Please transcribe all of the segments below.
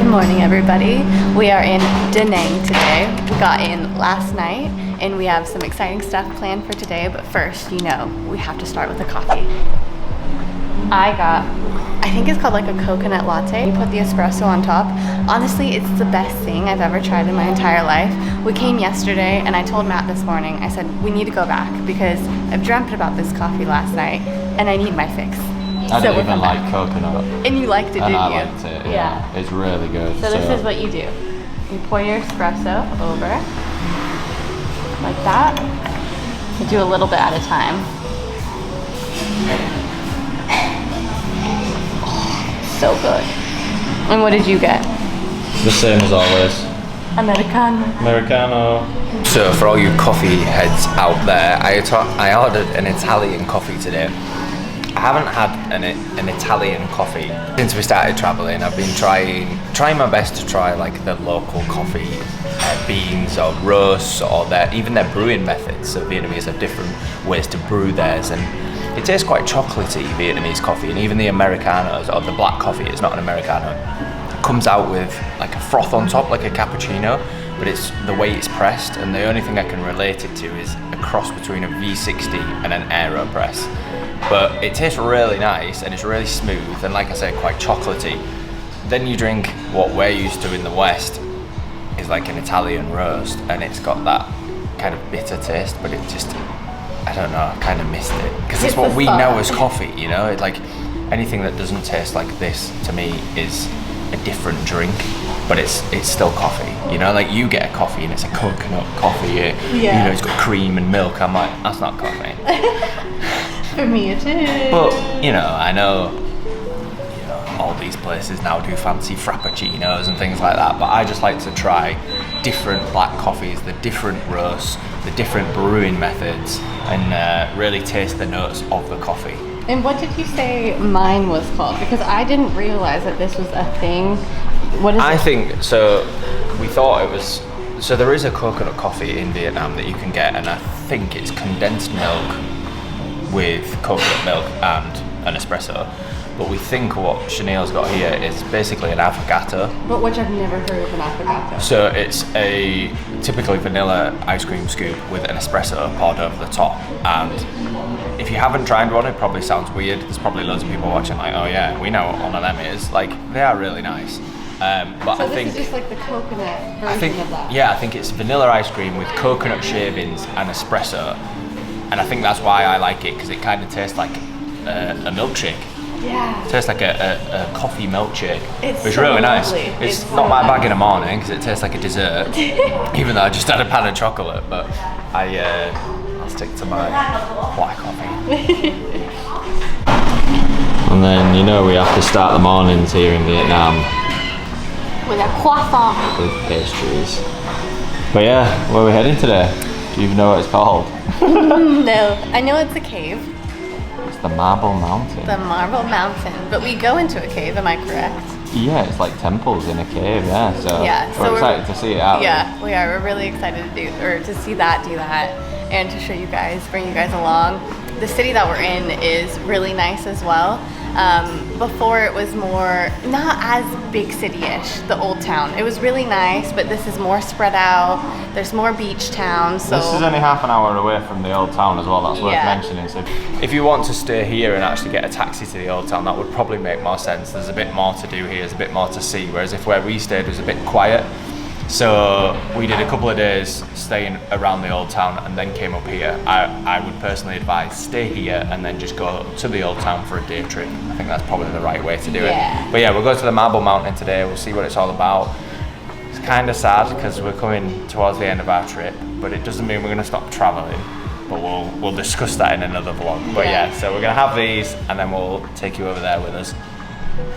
Good morning, everybody. We are in Da Nang today. We got in last night and we have some exciting stuff planned for today, but first, you know, we have to start with the coffee. I think it's called like a coconut latte. You put the espresso on top. Honestly, it's the best thing I've ever tried in my entire life. We came yesterday and I told Matt this morning, I said, we need to go back because I've dreamt about this coffee last night and I need my fix. I don't even like coconut. And you liked it, didn't you? And I liked it, yeah. It's really good. So this is what you do. You pour your espresso over, like that. You do a little bit at a time. Oh, so good. And what did you get? The same as always. Americano. So for all you coffee heads out there, I ordered an Italian coffee today. I haven't had an Italian coffee since we started traveling. I've been trying my best to try like the local coffee beans or roasts or even their brewing methods. So Vietnamese have different ways to brew theirs, and it tastes quite chocolatey, Vietnamese coffee, and even the Americanos or the black coffee, it's not an Americano, comes out with like a froth on top like a cappuccino, but it's the way it's pressed, and the only thing I can relate it to is a cross between a V60 and an AeroPress. But it tastes really nice and it's really smooth and, like I said, quite chocolatey. Then you drink what we're used to in the West is like an Italian roast, and it's got that kind of bitter taste, but it just, I don't know, I kind of missed it because it's what we know as coffee, you know. It's like anything that doesn't taste like this to me is a different drink, but it's still coffee, you know. Like you get a coffee and it's a coconut coffee, you know, it's got cream and milk. I'm like, that's not coffee. For me it is. But you know, I know all these places now do fancy frappuccinos and things like that, but I just like to try different black coffees, the different roasts, the different brewing methods, and really taste the notes of the coffee. And what did you say mine was called? Because I didn't realize that this was a thing. What is it? I think, so we thought it was, so there is a coconut coffee in Vietnam that you can get, and I think it's condensed milk with coconut milk and an espresso. But we think what Chanel's got here is basically an affogato. But which I've never heard of an affogato. So it's a typically vanilla ice cream scoop with an espresso poured over the top. And if you haven't tried one, it probably sounds weird. There's probably loads of people watching like, oh yeah, we know what one of them is. Like, they are really nice. But so I think this is just like the coconut version of that. Yeah, I think it's vanilla ice cream with coconut shavings and espresso. And I think that's why I like it, because it kind of tastes like a milkshake. Yeah. It tastes like a coffee milkshake. It's so really nice. Lovely. It's so not my nice. bag in the morning because it tastes like a dessert, even though I just had a pan of chocolate. But I'll stick to my black coffee. And then, you know, we have to start the mornings here in Vietnam With a croissant. with pastries. But yeah, where are we heading today? Do you even know what it's called? No, I know it's a cave. It's the Marble Mountain. The Marble Mountain. But we go into a cave, am I correct? Yeah, it's like temples in a cave, yeah. So, we're excited to see it out. Yeah, we are. We're really excited to see that, do that, and to show you guys, bring you guys along. The city that we're in is really nice as well. Before it was more, not as big city-ish, the old town. It was really nice, but this is more spread out. There's more beach towns. So This is only half an hour away from the old town as well, that's worth mentioning. So if you want to stay here and actually get a taxi to the old town, that would probably make more sense. There's a bit more to do here, there's a bit more to see, whereas if where we stayed was a bit quiet. So we did a couple of days staying around the old town and then came up here. I would personally advise stay here and then just go to the old town for a day trip. I think that's probably the right way to do it. But yeah, we'll go to the Marble Mountain today. We'll see what it's all about. It's kind of sad because we're coming towards the end of our trip, but it doesn't mean we're going to stop traveling. But we'll discuss that in another vlog. But yeah, so we're going to have these and then we'll take you over there with us.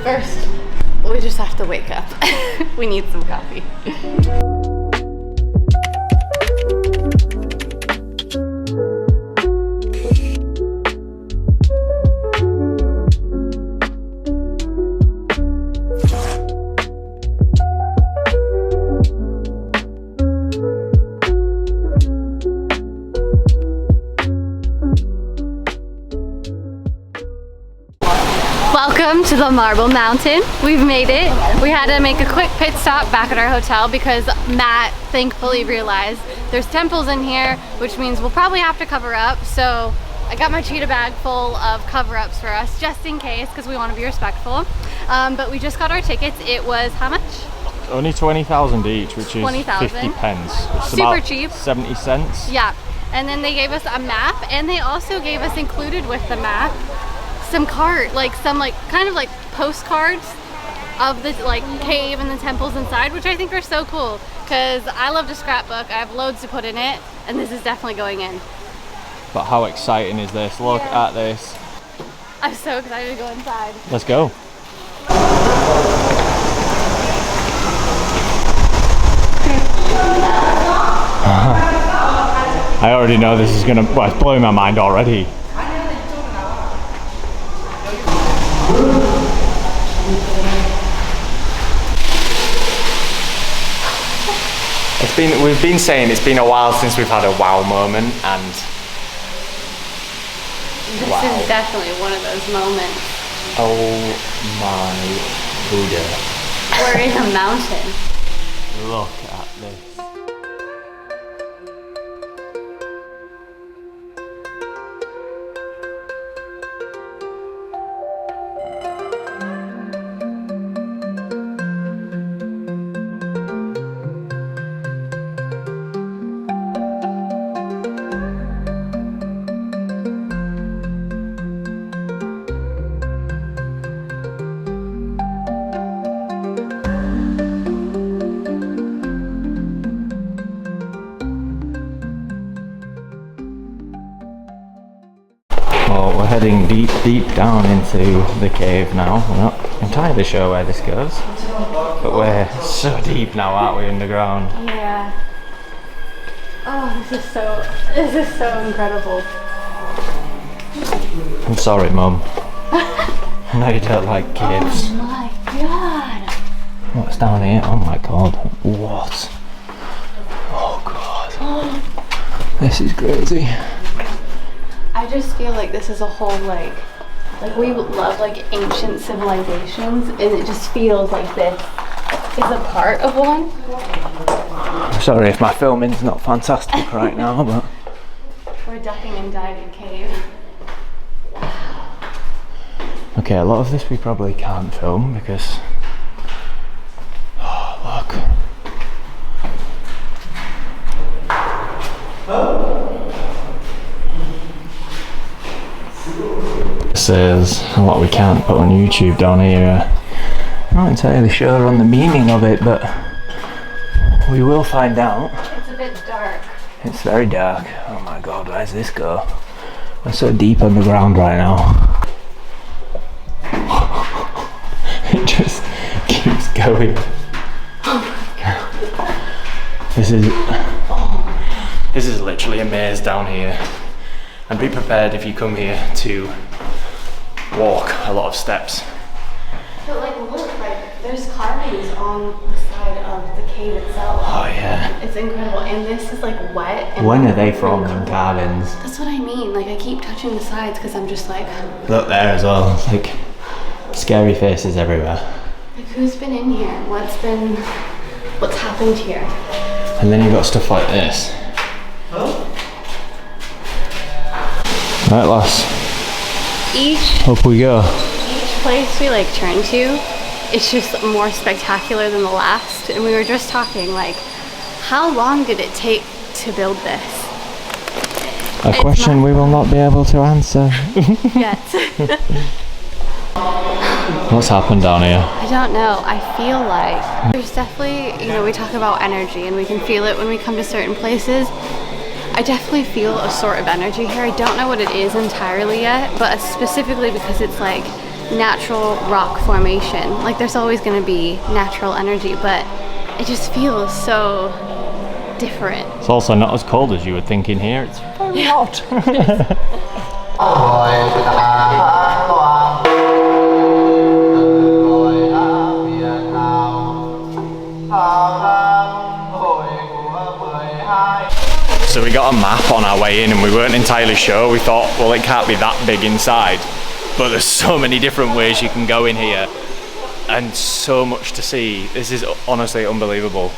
first, we just have to wake up. We need some coffee. Welcome to the Marble Mountain. We've made it. We had to make a quick pit stop back at our hotel because Matt thankfully realized there's temples in here, which means we'll probably have to cover up. So I got my cheetah bag full of cover-ups for us just in case, because we want to be respectful. But we just got our tickets. It was how much? Only 20,000 each, which is 20,000. 50 pence. It's super about cheap. 70 cents. Yeah. And then they gave us a map, and they also gave us included with the map some kind of like postcards of the like cave and the temples inside, which I think are so cool because I love to scrapbook. I have loads to put in it, and this is definitely going in. But how exciting is this? Look at this. I'm so excited to go inside. Let's go. I already know this is gonna, well, it's blowing my mind already. We've been saying it's been a while since we've had a wow moment, and This is definitely one of those moments. oh my Buddha. We're in a mountain. Look at this. Well, we're heading deep down into the cave now. We're not entirely sure where this goes, but we're so deep now, aren't we, underground? Yeah. Oh, this is so incredible. I'm sorry, Mum. I know you don't like kids. Oh my god. What's down here? Oh my god. What? Oh god. This is crazy. I just feel like this is a whole like we love like ancient civilizations, and it just feels like this is a part of one. I'm sorry if my filming's not fantastic right now, but We're ducking and diving cave. okay, a lot of this we probably can't film because look. This is what we can't put on YouTube down here. I'm not entirely sure on the meaning of it, but we will find out. It's a bit dark. It's very dark. Oh my god, where's this go? We're so deep underground right now. It just keeps going. This is literally a maze down here. And be prepared if you come here to walk a lot of steps. But like look, like there's carvings on the side of the cave itself. Oh yeah. It's incredible, and this is like wet. And When are they from, them carvings? That's what I mean. Like I keep touching the sides because I'm just like Look there as well. It's like scary faces everywhere. who's been in here? What's happened here? And then you've got stuff like this. Right, lass. Up we go. Each place we like turn to, it's just more spectacular than the last. And we were just talking like, how long did it take to build this? A question we will not be able to answer. Yes. What's happened down here? I don't know. I feel like there's definitely, we talk about energy and we can feel it when we come to certain places. I definitely feel a sort of energy here. I don't know what it is entirely yet, but specifically because it's like natural rock formation. Like there's always going to be natural energy, but it just feels so different. It's also not as cold as you would think in here. It's very hot. So we got a map on our way in and we weren't entirely sure. We thought, well, it can't be that big inside. but there's so many different ways you can go in here and so much to see. This is honestly unbelievable.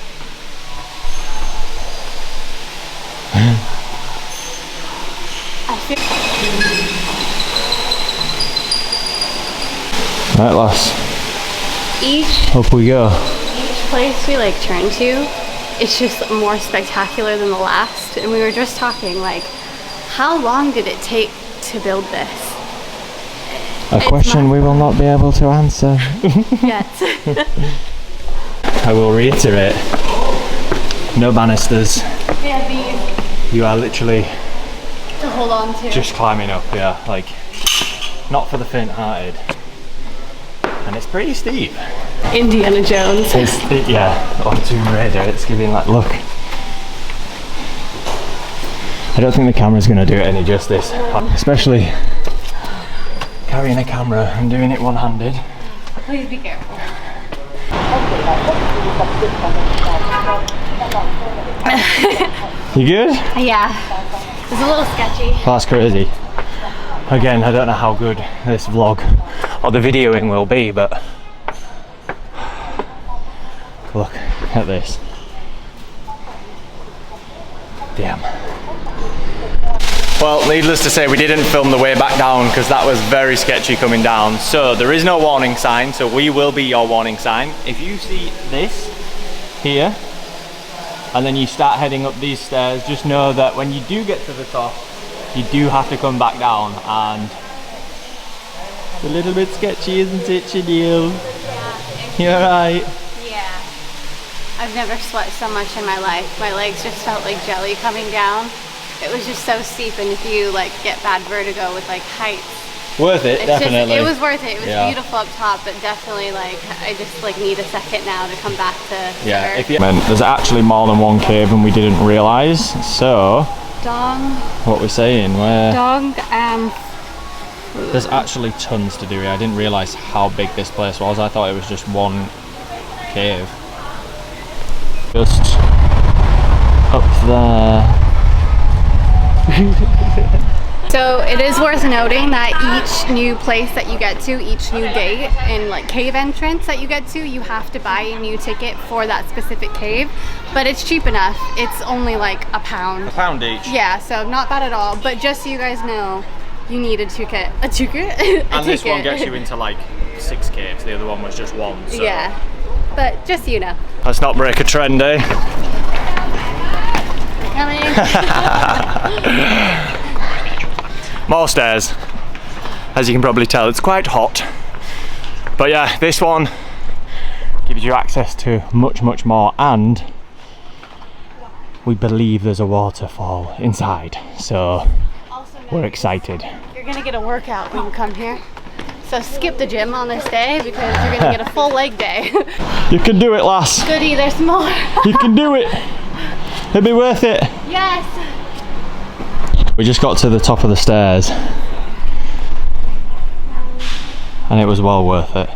Right, lass. Up we go. Each place we like turn to, it's just more spectacular than the last. And we were just talking like, how long did it take to build this? A question we will not be able to answer. Yet. I will reiterate, no banisters. Yeah, these You are literally to hold on to. just climbing up, yeah, like, not for the faint-hearted. And it's pretty steep. Indiana Jones. Yeah, on Tomb Raider, it's giving like, look. I don't think the camera's going to do it any justice, especially carrying a camera and doing it one-handed. Please be careful. You good? Yeah, it's a little sketchy. That's crazy. Again, I don't know how good this vlog or the videoing will be, but look at this. Damn. Well, needless to say, we didn't film the way back down because that was very sketchy coming down. So there is no warning sign, so we will be your warning sign. If you see this here, and then you start heading up these stairs, just know that when you do get to the top, you do have to come back down, and it's a little bit sketchy, isn't it, Chanel? Yeah. You're right. Yeah. I've never sweat so much in my life. My legs just felt like jelly coming down. It was just so steep, and if you like get bad vertigo with like heights, Worth it, definitely. It was worth it. It was Yeah. beautiful up top, but definitely like I just like need a second now to come back to Yeah, Earth. there's actually more than one cave and we didn't realise, so Dong, what we're saying, Dong, there's actually tons to do here. I didn't realise how big this place was. I thought it was just one cave. Just up there. So it is worth noting that each new place that you get to, each new gate and like cave entrance that you get to, you have to buy a new ticket for that specific cave. But it's cheap enough. It's only like £1. A pound each. Yeah, so not bad at all. But just so you guys know, you need a ticket. A ticket? And this one gets you into like 6 caves. The other one was just one. So. Yeah, but just so you know. Let's not break a trend, eh? Coming. More stairs. As you can probably tell, it's quite hot. But yeah, this one gives you access to much, much more, and we believe there's a waterfall inside, so we're excited. You're gonna get a workout when you come here. So skip the gym on this day because you're gonna get a full leg day. You can do it, lass. Goody, there's more. You can do it. It'll be worth it. Yes. We just got to the top of the stairs and it was well worth it.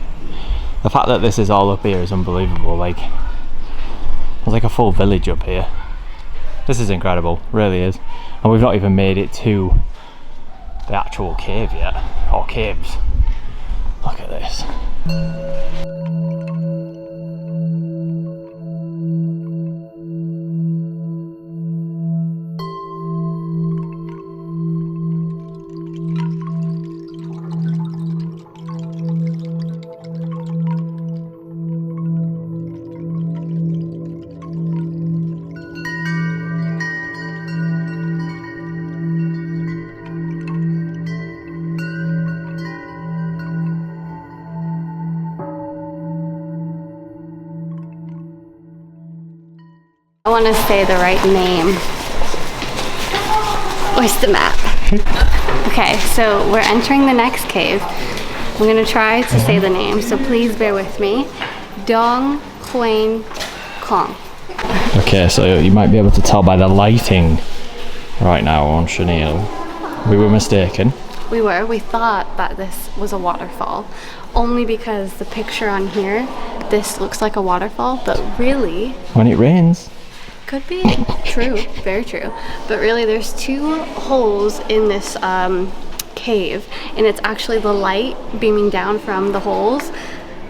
The fact that this is all up here is unbelievable. Like, there's like a full village up here. This is incredible, really is. And we've not even made it to the actual cave yet, or caves. Look at this. I want to say the right name. Where's the map? Okay, so we're entering the next cave. I'm going to try to say the name, so please bear with me. Huyen Khong. Okay, so you might be able to tell by the lighting right now on Chanel. We were mistaken. We thought that this was a waterfall, only because the picture on here, this looks like a waterfall, but really... When it rains. Could be true, very true. But really there's 2 holes in this cave, and it's actually the light beaming down from the holes.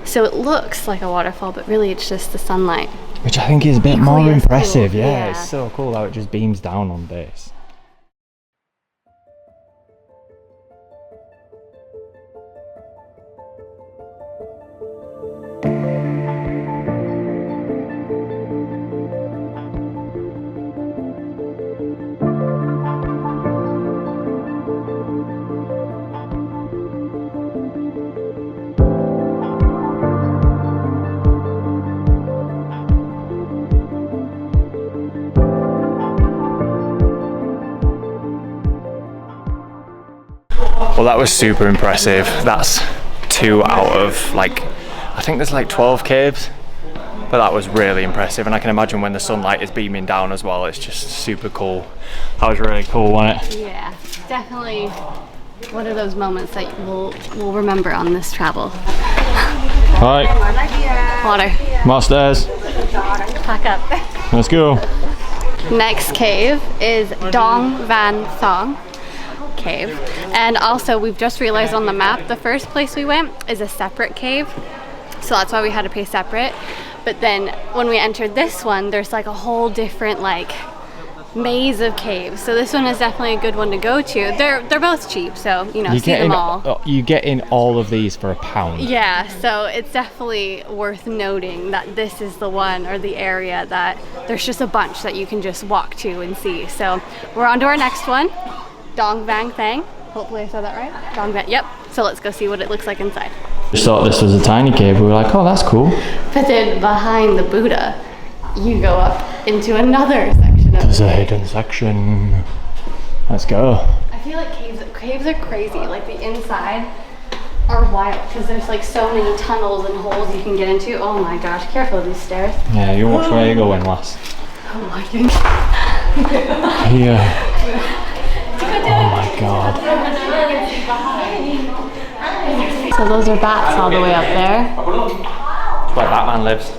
So it looks like a waterfall, but really it's just the sunlight. Which I think is a bit more Equally as impressive. cool. Yeah, it's so cool how it just beams down on this. Well, that was super impressive. That's 2 out of like, I think there's like 12 caves, but that was really impressive. And I can imagine when the sunlight is beaming down as well, it's just super cool. That was really cool, wasn't it? Yeah, definitely one of those moments that we'll remember on this travel. Alright, Water. more stairs. Pack up. Let's go. Next cave is Dong Van Thong Cave. And also we've just realized on the map, the first place we went is a separate cave. So that's why we had to pay separate. But then when we entered this one, there's like a whole different like maze of caves. So this one is definitely a good one to go to. They're both cheap, so you know, see them all. You get in all of these for £1. Yeah, so it's definitely worth noting that this is the one or the area that there's just a bunch that you can just walk to and see. So we're on to our next one, Dong Vang Thang. Hopefully I said that right. Dong Vang, yep. So let's go see what it looks like inside. Just thought this was a tiny cave. We were like, oh, that's cool. But then behind the Buddha, you go up into another section of There's a hidden section. Let's go. I feel like caves are crazy. Like the inside are wild because there's like so many tunnels and holes you can get into. Oh my gosh, careful of these stairs. Yeah, you watch where you're going, lass. Oh my goodness. Here. Oh my god. So those are bats all the way up there. That's where Batman lives.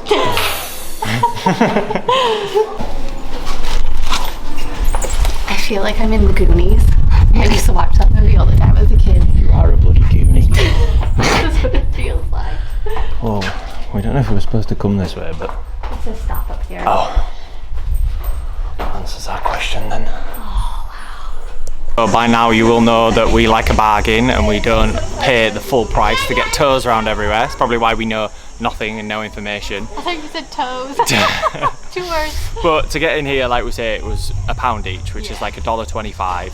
I feel like I'm in the Goonies. I used to watch that movie all the time as a kid. You are a bloody goonie. That's what it feels like. Whoa, we don't know if we were supposed to come this way, but... Let's just stop up here. Oh. Answers that question then. So by now you will know that we like a bargain and we don't pay the full price to get tours around everywhere. It's probably why we know nothing and no information. I think you said toes. 2 words. But to get in here, like we say, it was £1 each, which is like $1.25.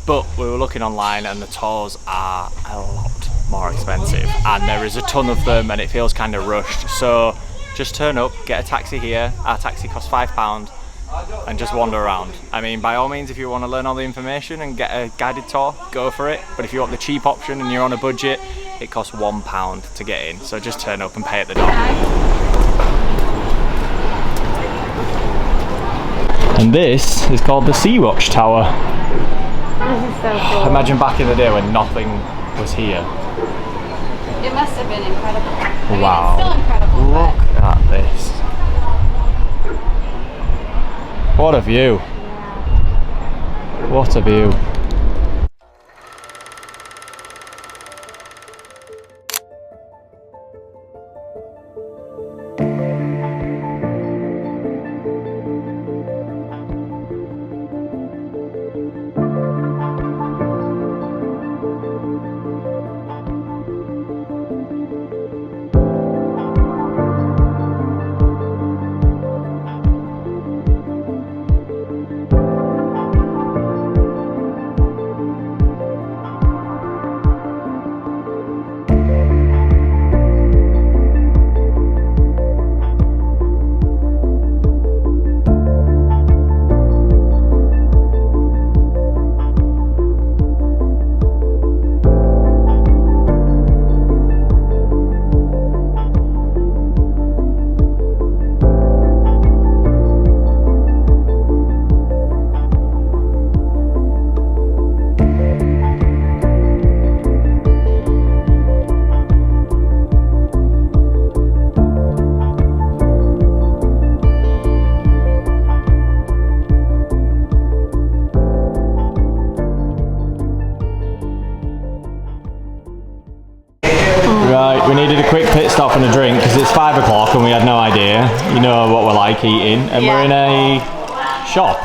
But we were looking online and the tours are a lot more expensive. And there is a ton of them and it feels kind of rushed. So just turn up, get a taxi here. Our taxi costs £5. And just wander around. I mean, by all means, if you want to learn all the information and get a guided tour, go for it. But if you want the cheap option and you're on a budget, it costs £1 to get in. So just turn up and pay at the door. And this is called the Sea Watch Tower. This is so cool. Imagine back in the day when nothing was here. It must have been incredible. I mean, Wow. It's still incredible. Look at this. What a view. What a view. did a quick pit stop and a drink because it's 5 o'clock and we had no idea. You know what we're like eating, and we're in a shop.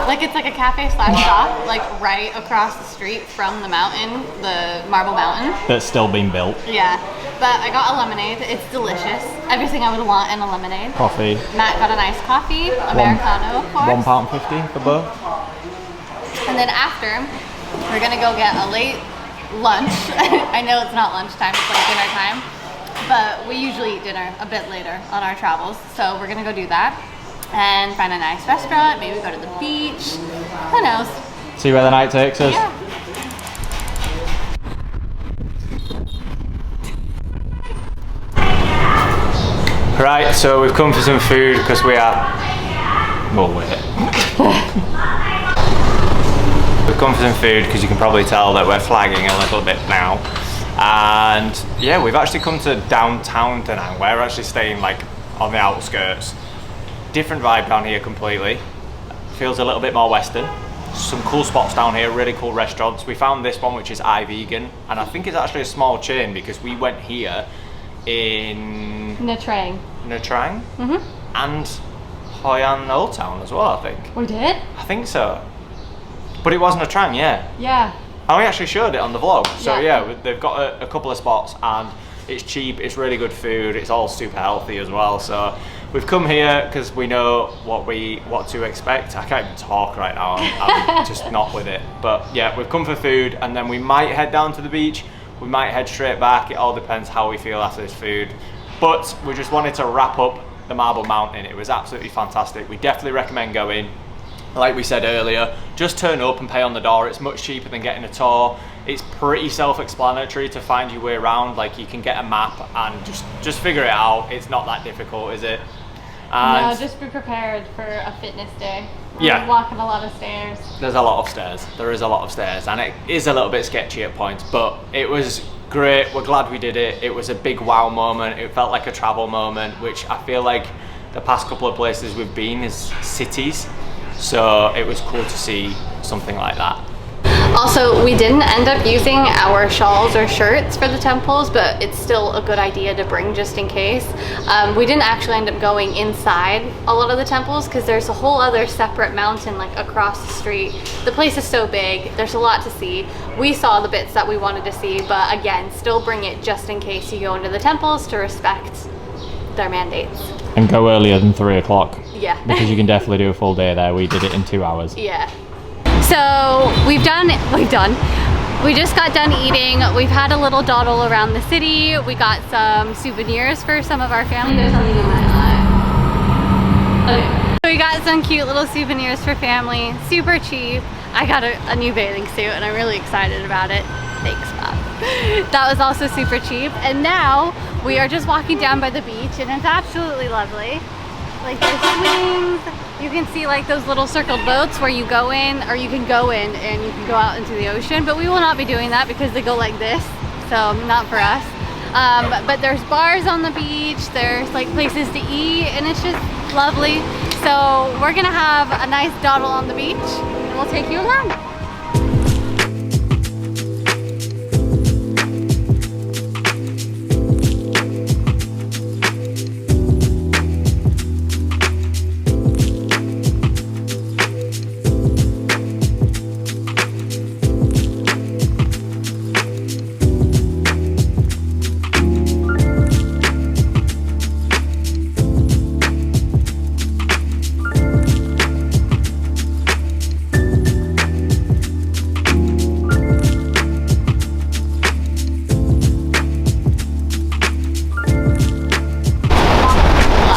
Like it's like a cafe slash shop, like right across the street from the mountain, the Marble Mountain. That's still being built. Yeah, but I got a lemonade. It's delicious. Everything I would want in a lemonade. Coffee. Matt got a nice coffee, Americano, of course. £1.50 for both. And then after, we're gonna go get a late lunch. I know it's not lunchtime, it's like dinner time, but we usually eat dinner a bit later on our travels. So we're gonna go do that and find a nice restaurant, maybe go to the beach, who knows. See where the night takes us. Yeah. Right, so we've come for some food because we are... Well, wait. We've come for some food because you can probably tell that we're flagging a little bit now. And yeah, we've actually come to downtown tonight. We're actually staying like on the outskirts. Different vibe down here completely. Feels a little bit more western. Some cool spots down here, really cool restaurants. We found this one which is iVegan, and I think it's actually a small chain because we went here in Nha Trang. Nha Trang and Hoi An Old Town as well, I think. We did? I think so. But it was Nha Trang, yeah. Yeah. And we actually showed it on the vlog. So Yeah. yeah, they've got a couple of spots and it's cheap, it's really good food, it's all super healthy as well. So we've come here because we know what to expect. I can't even talk right now, I'm just not with it. But yeah, we've come for food and then we might head down to the beach. We might head straight back. It all depends how we feel after this food. But we just wanted to wrap up the Marble Mountain. It was absolutely fantastic. We definitely recommend going. Like we said earlier, just turn up and pay on the door. It's much cheaper than getting a tour. It's pretty self-explanatory to find your way around. Like you can get a map and just figure it out. It's not that difficult, is it? And no, just be prepared for a fitness day. Yeah. We're walking a lot of stairs. There's a lot of stairs. There is a lot of stairs, and it is a little bit sketchy at points, but it was great. We're glad we did it. It was a big wow moment. It felt like a travel moment, which I feel like the past couple of places we've been is cities. So it was cool to see something like that. Also, we didn't end up using our shawls or shirts for the temples, but it's still a good idea to bring just in case. We didn't actually end up going inside a lot of the temples because there's a whole other separate mountain like across the street. The place is so big, there's a lot to see. We saw the bits that we wanted to see, but again, still bring it just in case you go into the temples to respect their mandates. And go earlier than 3 o'clock. Yeah. Because you can definitely do a full day there. We did it in 2 hours. Yeah. So we just got done eating. We've had a little dawdle around the city. We got some souvenirs for some of our family. There's something in my eye. Okay. So we got some cute little souvenirs for family, super cheap. I got a new bathing suit and I'm really excited about it. Thanks, Bob. That was also super cheap. And now we are just walking down by the beach and it's absolutely lovely. Like the swings, you can see like those little circled boats where you go in, or you can go in and you can go out into the ocean, but we will not be doing that because they go like this, so not for us. But there's bars on the beach, there's like places to eat, and it's just lovely. So we're gonna have a nice dawdle on the beach and we'll take you along.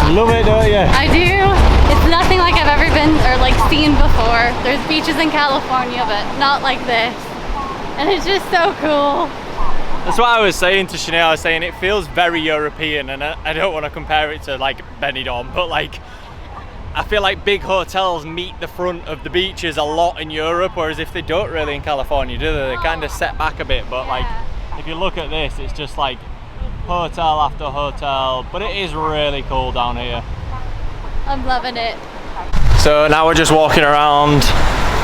Love it, don't you? I do. It's nothing like I've ever been or like seen before. There's beaches in California, but not like this. And it's just so cool. That's what I was saying to Chanel. I was saying it feels very European, and I don't want to compare it to like Benidorm, but like I feel like big hotels meet the front of the beaches a lot in Europe, whereas if they don't really in California, do they? They kind of set back a bit, but like if you look at this, it's just like hotel after hotel, but it is really cool down here. I'm loving it. So now we're just walking around.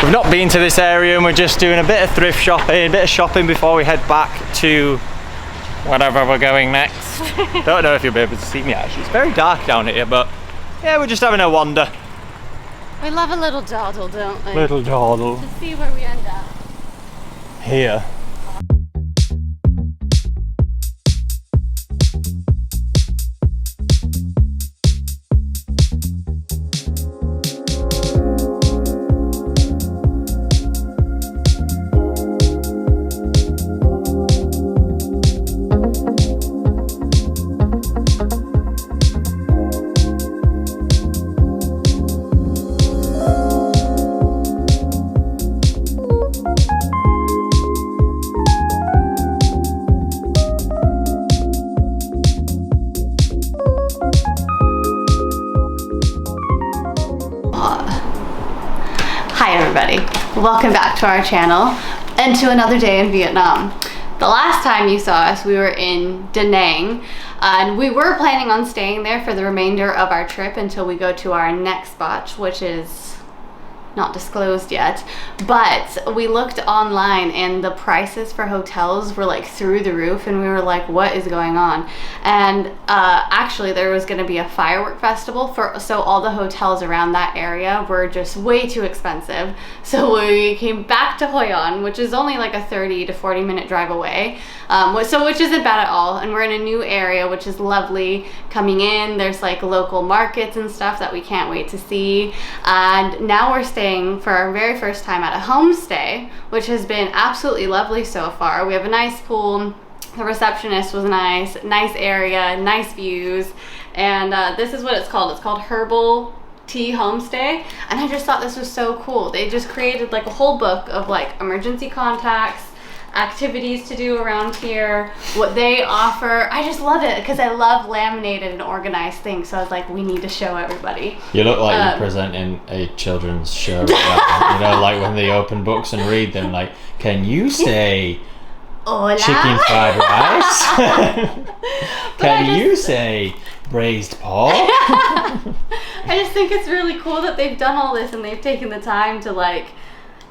We've not been to this area and we're just doing a bit of thrift shopping, a bit of shopping before we head back to wherever we're going next. Don't know if you'll be able to see me actually. It's very dark down here, but yeah, we're just having a wander. We love a little dawdle, don't we? Little dawdle. To see where we end up. Here. Hi everybody, welcome back to our channel and to another day in Vietnam. The last time you saw us, we were in Da Nang, and we were planning on staying there for the remainder of our trip until we go to our next spot, which is not disclosed yet. But we looked online and the prices for hotels were like through the roof, and we were like, what is going on? And actually there was going to be a firework festival, so all the hotels around that area were just way too expensive. So we came back to Hoi An, which is only like a 30 to 40 minute drive away, which isn't bad at all. And we're in a new area, which is lovely. Coming in, there's like local markets and stuff that we can't wait to see. And now we're staying for our very first time at a homestay, which has been absolutely lovely so far. We have a nice pool, the receptionist was nice area, nice views, and this is what it's called. It's called Herbal Tea Homestay, and I just thought this was so cool. They just created like a whole book of like emergency contacts, activities to do around here, what they offer. I just love it because I love laminated and organized things, so I was like, we need to show everybody. You look like you're presenting a children's show right now. You know, like when they open books and read them, like, can you say Hola? chicken fried rice? Can you say braised pork? I just think it's really cool that they've done all this and they've taken the time to, like,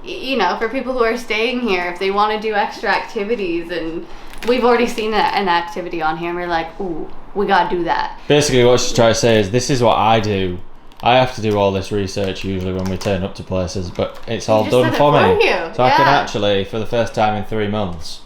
you know, for people who are staying here, if they want to do extra activities, and we've already seen an activity on here and we're like, ooh, we gotta do that. Basically what she's trying to say is, this is what I do. I have to do all this research usually when we turn up to places, but it's all done for me. So I can actually, for the first time in 3 months,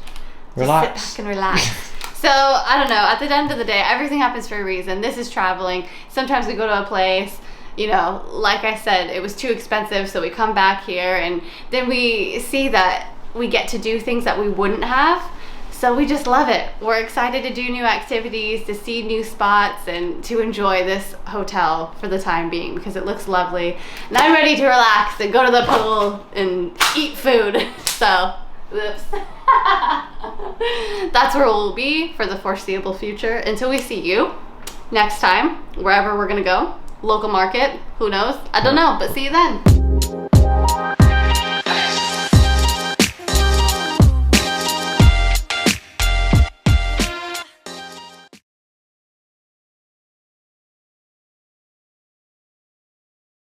relax. Just sit back and relax. So, I don't know, at the end of the day, everything happens for a reason. This is traveling. Sometimes we go to a place, you know, like I said, it was too expensive, so we come back here and then we see that we get to do things that we wouldn't have. So we just love it. We're excited to do new activities, to see new spots, and to enjoy this hotel for the time being because it looks lovely. And I'm ready to relax and go to the pool and eat food. So, oops. That's where we'll be for the foreseeable future until we see you next time, wherever we're gonna go. Local market, who knows? I don't know, but see you then.